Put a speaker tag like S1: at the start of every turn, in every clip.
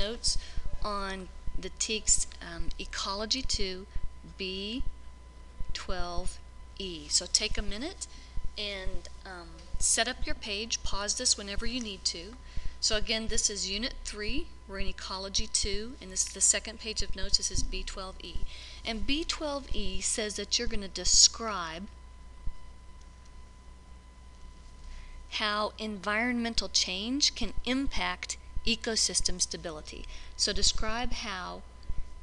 S1: notes on the teks Ecology II B12E. So take a minute and set up your page. Pause this whenever you need to. So again, this is Unit 3. We're in Ecology II, and this is the second page of notes. This is B12E. And B12E says that you're going to describe how environmental change can impact ecosystem stability. So describe how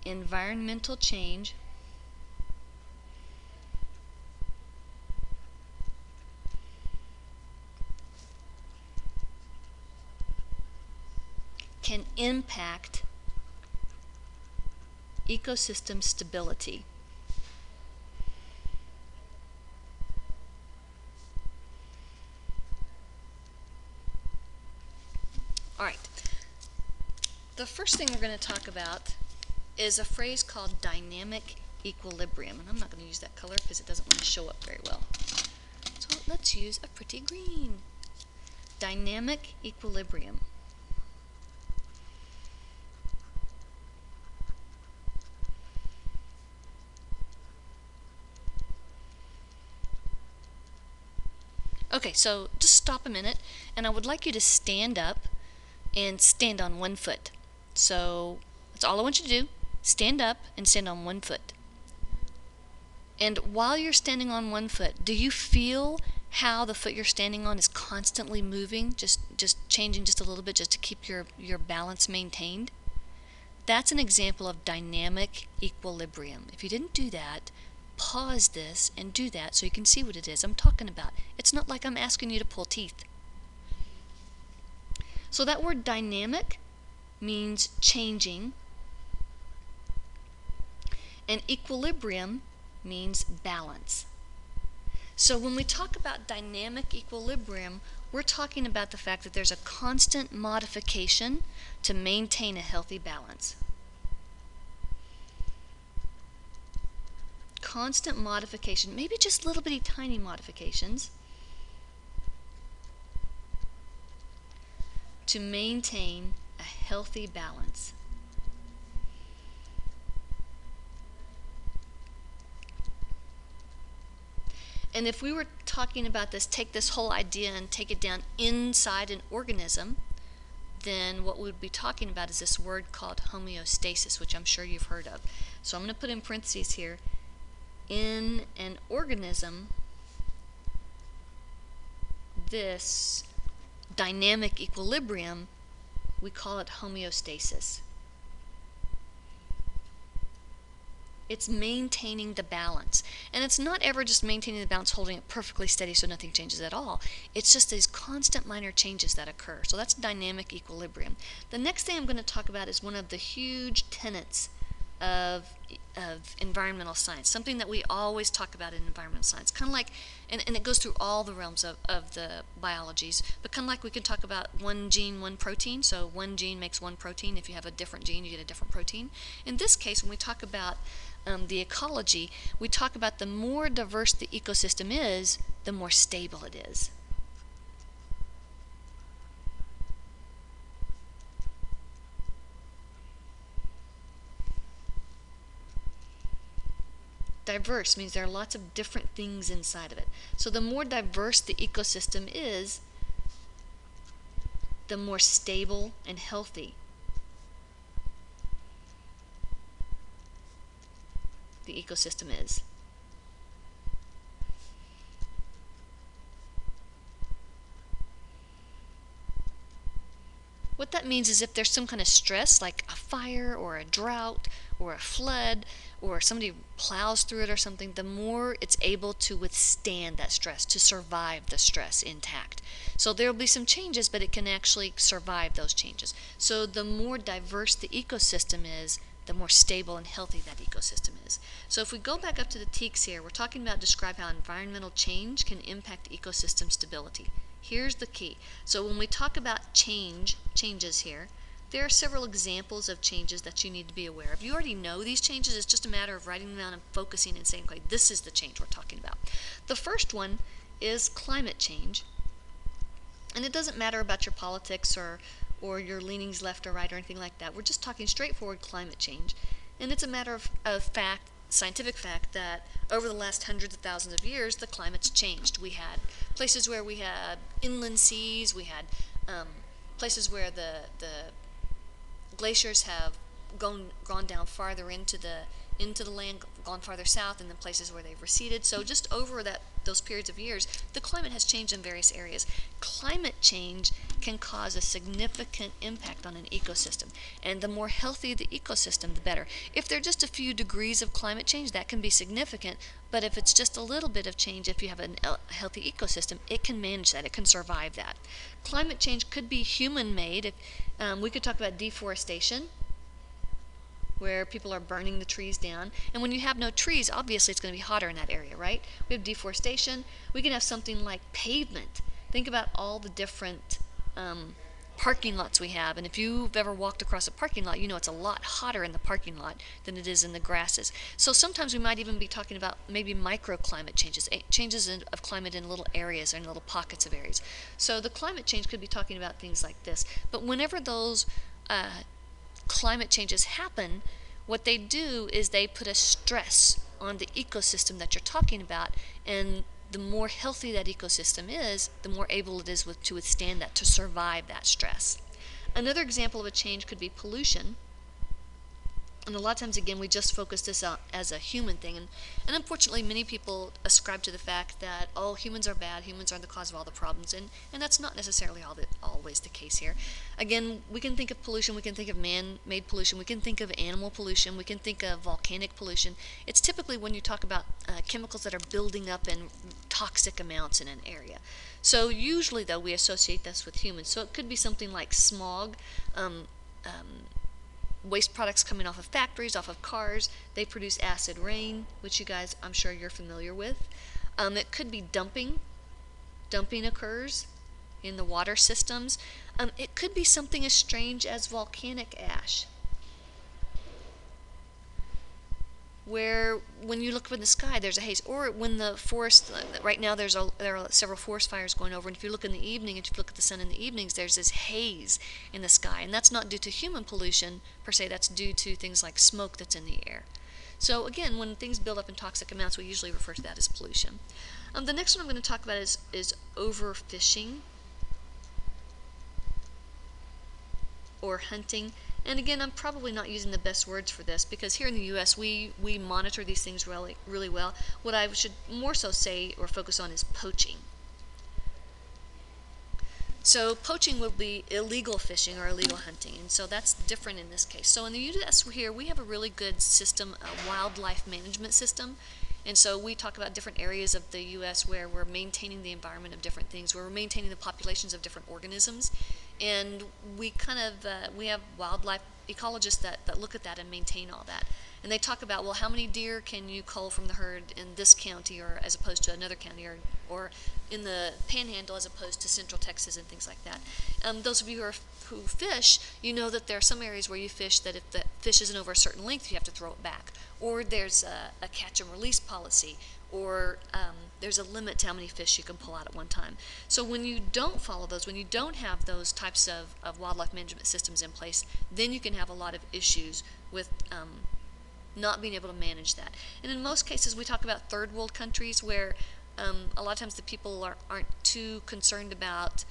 S1: environmental change can impact ecosystem stability. Alright, the first thing we're going to talk about is a phrase called dynamic equilibrium. And I'm not going to use that color because it doesn't want to show up very well. So let's use a pretty green. Dynamic equilibrium. Okay, so just stop a minute, and I would like you to stand up and stand on one foot. So that's all I want you to do. Stand up and stand on one foot. And while you're standing on one foot, do you feel how the foot you're standing on is constantly moving, just changing just a little bit just to keep your balance maintained? That's an example of dynamic equilibrium. If you didn't do that, pause this and do that so you can see what it is I'm talking about. It's not like I'm asking you to pull teeth. So that word dynamic means changing, and equilibrium means balance. So when we talk about dynamic equilibrium, we're talking about the fact that there's a constant modification to maintain a healthy balance. Constant modification, maybe just little bitty tiny modifications to maintain a healthy balance. And if we were talking about this, take this whole idea and take it down inside an organism, then what we would be talking about is this word called homeostasis, which I'm sure you've heard of. So I'm going to put in parentheses here. In an organism, this dynamic equilibrium, we call it homeostasis. It's maintaining the balance. And it's not ever just maintaining the balance, holding it perfectly steady so nothing changes at all. It's just these constant minor changes that occur. So that's dynamic equilibrium. The next thing I'm going to talk about is one of the huge tenets of environmental science, something that we always talk about in environmental science, kind of like, and it goes through all the realms of the biologies, but kind of like we can talk about one gene, one protein, so one gene makes one protein. If you have a different gene, you get a different protein. In this case, when we talk about the ecology, we talk about the more diverse the ecosystem is, the more stable it is. Diverse means there are lots of different things inside of it. So the more diverse the ecosystem is, the more stable and healthy the ecosystem is. What that means is if there's some kind of stress, like a fire or a drought or a flood, or somebody plows through it or something, the more it's able to withstand that stress, to survive the stress intact. So there will be some changes, but it can actually survive those changes. So the more diverse the ecosystem is, the more stable and healthy that ecosystem is. So if we go back up to the teks here, we're talking about describe how environmental change can impact ecosystem stability. Here's the key. So when we talk about changes here, there are several examples of changes that you need to be aware of. You already know these changes. It's just a matter of writing them down and focusing and saying, okay, this is the change we're talking about. The first one is climate change. And it doesn't matter about your politics or or your leanings left or right or anything like that. We're just talking straightforward climate change. And it's a matter of fact, scientific fact, that over the last hundreds of thousands of years, the climate's changed. We had places where we had inland seas, we had places where the glaciers have gone down farther into the land, gone farther south, and then places where they've receded. So just over those periods of years, the climate has changed in various areas. Climate change can cause a significant impact on an ecosystem, and the more healthy the ecosystem, the better. If there are just a few degrees of climate change, that can be significant, but if it's just a little bit of change, if you have a healthy ecosystem, it can manage that, it can survive that. Climate change could be human-made. We could talk about deforestation, where people are burning the trees down. And when you have no trees, obviously it's going to be hotter in that area, right? We have deforestation. We can have something like pavement. Think about all the different parking lots we have. And if you've ever walked across a parking lot, you know it's a lot hotter in the parking lot than it is in the grasses. So sometimes we might even be talking about maybe microclimate changes, changes of climate in little areas or in little pockets of areas. So the climate change could be talking about things like this. But whenever those climate changes happen, what they do is they put a stress on the ecosystem that you're talking about, and the more healthy that ecosystem is, the more able it is to withstand that, to survive that stress. Another example of a change could be pollution. And a lot of times, again, we just focus this out as a human thing. And unfortunately, many people ascribe to the fact that, oh, humans are bad, humans are the cause of all the problems. And that's not necessarily always the case here. Again, we can think of pollution, we can think of man-made pollution, we can think of animal pollution, we can think of volcanic pollution. It's typically when you talk about chemicals that are building up in toxic amounts in an area. So usually, though, we associate this with humans. So it could be something like smog, waste products coming off of factories, off of cars. They produce acid rain, which you guys, I'm sure you're familiar with. It could be dumping. Dumping occurs in the water systems. It could be something as strange as volcanic ash, where when you look up in the sky, there's a haze. Or when the forest, right now there are several forest fires going over, and if you look in the evening, if you look at the sun in the evenings, there's this haze in the sky. And that's not due to human pollution, per se, that's due to things like smoke that's in the air. So again, when things build up in toxic amounts, we usually refer to that as pollution. The next one I'm going to talk about is overfishing or hunting. And again, I'm probably not using the best words for this, because here in the U.S. we monitor these things really well. What I should more so say or focus on is poaching. So poaching would be illegal fishing or illegal hunting, and so that's different in this case. So in the U.S. here, we have a really good system, a wildlife management system. And so we talk about different areas of the U.S. where we're maintaining the environment of different things, where we're maintaining the populations of different organisms. And we we have wildlife ecologists that look at that and maintain all that. And they talk about, well, how many deer can you cull from the herd in this county or as opposed to another county, or in the panhandle as opposed to central Texas and things like that. Those of you who fish, you know that there are some areas where you fish that if the fish isn't over a certain length, you have to throw it back. Or there's a catch and release policy, or there's a limit to how many fish you can pull out at one time. So when you don't follow those, when you don't have those types of wildlife management systems in place, then you can have a lot of issues with not being able to manage that. And in most cases, we talk about third world countries where a lot of times the people aren't too concerned about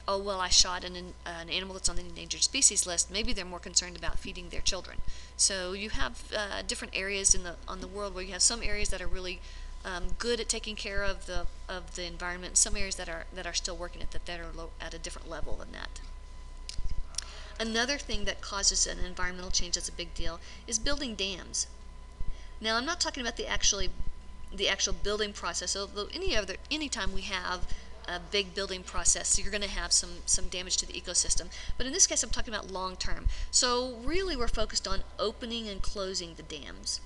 S1: oh, well, I shot an animal that's on the endangered species list. Maybe they're more concerned about feeding their children. So you have different areas on the world where you have some areas that are really good at taking care of the environment, and some areas that are still working at that are at a different level than that. Another thing that causes an environmental change that's a big deal is building dams. Now, I'm not talking about the actual building process, although anytime we have a big building process, you're going to have some damage to the ecosystem. But in this case, I'm talking about long term. So really, we're focused on opening and closing the dams.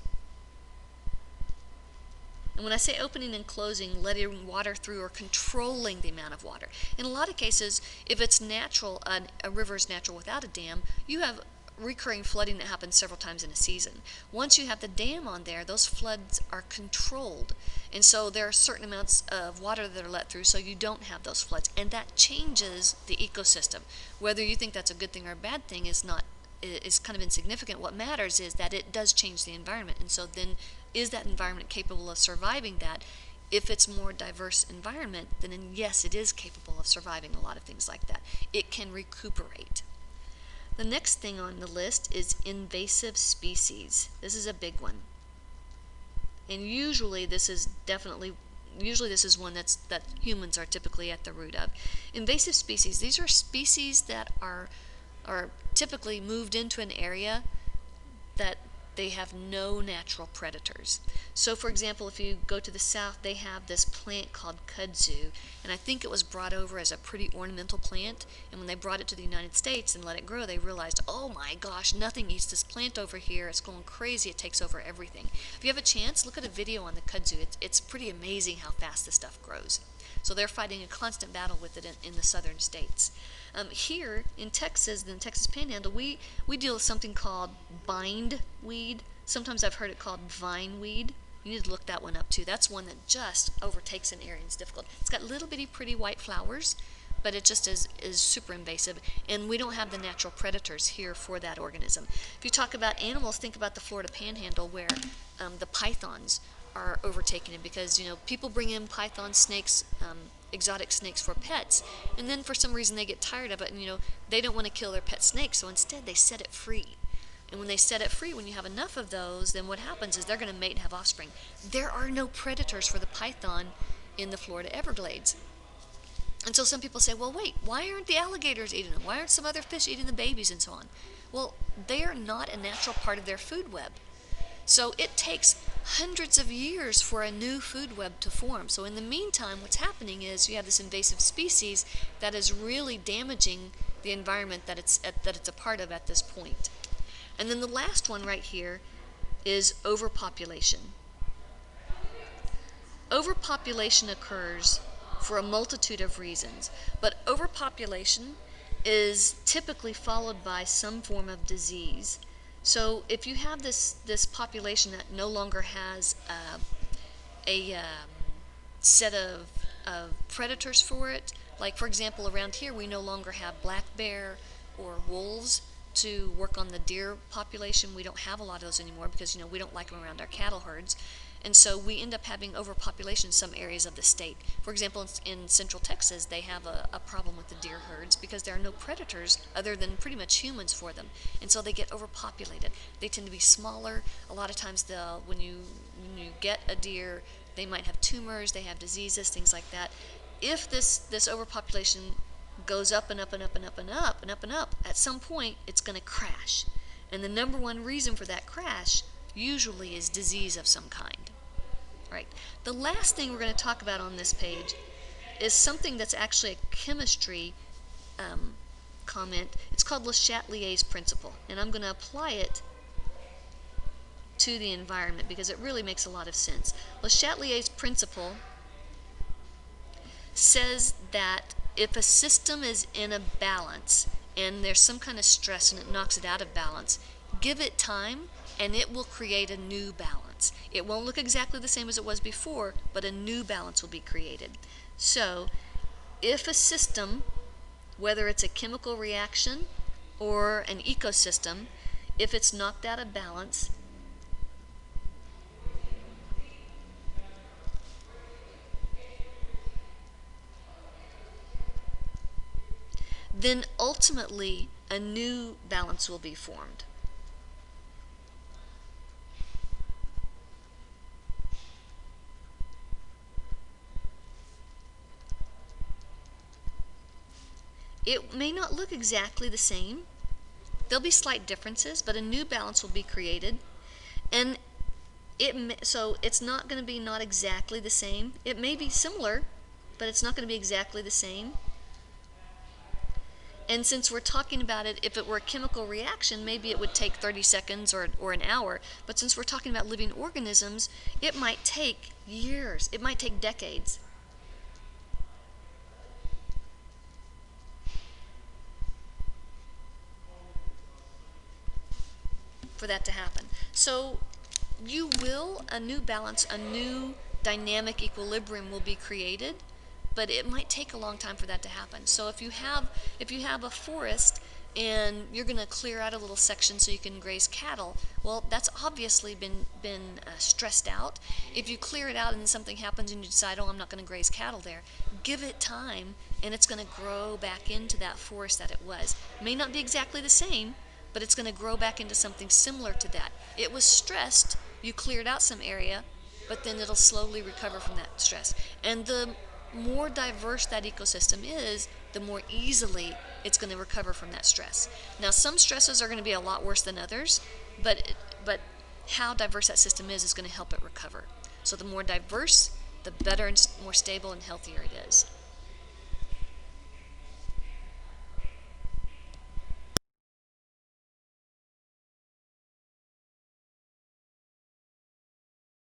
S1: And when I say opening and closing, letting water through or controlling the amount of water. In a lot of cases, if it's natural, a river is natural without a dam, you have recurring flooding that happens several times in a season. Once you have the dam on there, those floods are controlled. And so there are certain amounts of water that are let through so you don't have those floods. And that changes the ecosystem. Whether you think that's a good thing or a bad thing is kind of insignificant. What matters is that it does change the environment. And so then is that environment capable of surviving that? If it's more diverse environment, then yes, it is capable of surviving a lot of things like that. It can recuperate. The next thing on the list is invasive species. This is a big one. And usually this is one that humans are typically at the root of. Invasive species, these are species that are typically moved into an area that they have no natural predators. So for example, if you go to the south, they have this plant called kudzu, and I think it was brought over as a pretty ornamental plant, and when they brought it to the United States and let it grow, they realized, oh my gosh, nothing eats this plant over here, it's going crazy, it takes over everything. If you have a chance, look at a video on the kudzu. It's pretty amazing how fast this stuff grows. So they're fighting a constant battle with it in the southern states. Here in Texas, the Texas Panhandle, we deal with something called bindweed. Sometimes I've heard it called vineweed. You need to look that one up too. That's one that just overtakes an area and is difficult. It's got little bitty pretty white flowers, but it just is super invasive, and we don't have the natural predators here for that organism. If you talk about animals, think about the Florida Panhandle, where the pythons are overtaking it, because people bring in python snakes, exotic snakes for pets, and then for some reason they get tired of it, and they don't want to kill their pet snake, so instead they set it free. And when they set it free, when you have enough of those, then what happens is they're going to mate and have offspring. There are no predators for the python in the Florida Everglades. And so some people say, well, wait, why aren't the alligators eating them? Why aren't some other fish eating the babies and so on? Well, they are not a natural part of their food web. So it takes hundreds of years for a new food web to form. So in the meantime, what's happening is you have this invasive species that is really damaging the environment that it's a part of at this point. And then the last one right here is overpopulation. Overpopulation occurs for a multitude of reasons, but overpopulation is typically followed by some form of disease. So if you have this population that no longer has a set of predators for it, like for example around here we no longer have black bear or wolves to work on the deer population. We don't have a lot of those anymore because we don't like them around our cattle herds. And so we end up having overpopulation in some areas of the state. For example, in central Texas, they have a problem with the deer herds because there are no predators other than pretty much humans for them. And so they get overpopulated. They tend to be smaller. A lot of times when you get a deer, they might have tumors, they have diseases, things like that. If this overpopulation goes up and up and up and up and up and up and up, at some point it's going to crash. And the number one reason for that crash usually is disease of some kind. Right. The last thing we're going to talk about on this page is something that's actually a chemistry comment. It's called Le Chatelier's principle, and I'm going to apply it to the environment because it really makes a lot of sense. Le Chatelier's principle says that if a system is in a balance and there's some kind of stress and it knocks it out of balance, give it time and it will create a new balance. It won't look exactly the same as it was before, but a new balance will be created. So if a system, whether it's a chemical reaction or an ecosystem, if it's knocked out of balance, then ultimately a new balance will be formed. It may not look exactly the same. There'll be slight differences, but a new balance will be created. And so it's not going to be not exactly the same. It may be similar, but it's not going to be exactly the same. And since we're talking about it, if it were a chemical reaction, maybe it would take 30 seconds or an hour. But since we're talking about living organisms, it might take years. It might take decades. for that to happen. So a new balance, a new dynamic equilibrium will be created, but it might take a long time for that to happen. So if you have a forest and you're going to clear out a little section so you can graze cattle, well, that's obviously been stressed out. If you clear it out and then something happens and you decide, oh, I'm not going to graze cattle there, give it time and it's going to grow back into that forest that it was. It may not be exactly the same, but it's going to grow back into something similar to that. It was stressed, you cleared out some area, but then it'll slowly recover from that stress. And the more diverse that ecosystem is, the more easily it's going to recover from that stress. Now, some stresses are going to be a lot worse than others, but how diverse that system is going to help it recover. So the more diverse, the better and more stable and healthier it is.